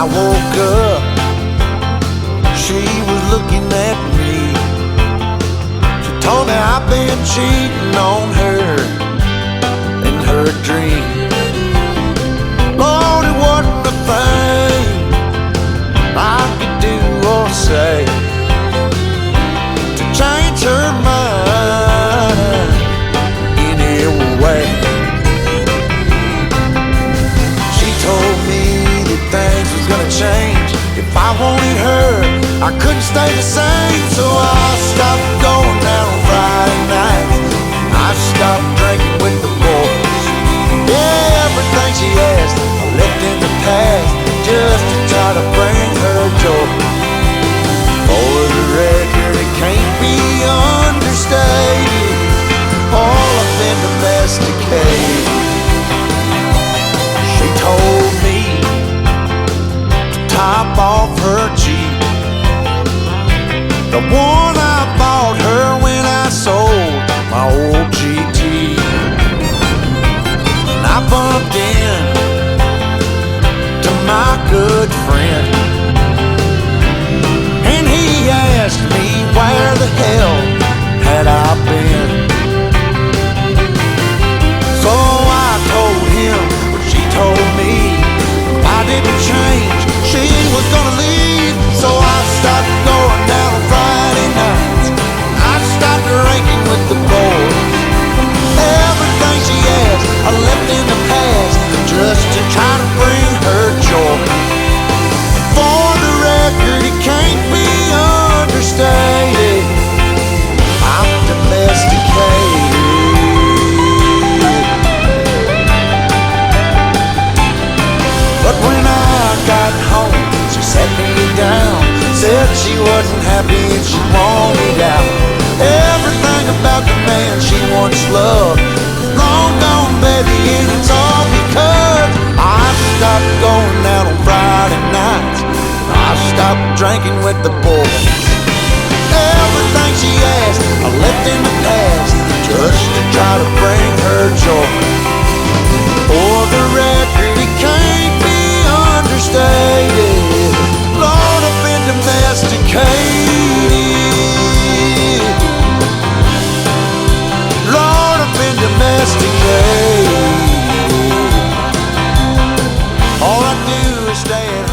I woke up, she was looking at me. She told me I've been cheating on her in her dream. Lord, it wasn't a thing I could do or say to change her mind any way. She told me that things was gonna change. If I wanted her, I couldn't stay the same. So I stopped going out on Friday nights. I stopped drinking with the boys. Yeah, everything she asked I left in the past, just to try to bring her joy. For the record, it can't be understated, all I've been domesticated. She told me to top off her Jeep, the one I bought her when I sold my old GT. And I bumped in to my good friend, and he asked me where the hell had I been. So I told him what she told me. I didn't change, she was gonna leave. So I stopped going down on Friday nights. I stopped drinking with the boys. Everything she asked I left in the past, just to try to bring her joy. For the record, it can't be understated, I'm domesticated. But when I got home, she sat me down, said she wasn't happy and she wanted out. Everything about the man she once loved, long gone, baby, and it's all because I stopped going out on Friday nights. I stopped drinking with the boys. Everything she asked I left in the past, just to try to bring her joy. For the record, it can't be understated, Lord, I've been domesticated. Lord, I've been domesticated. All I do is stay at home.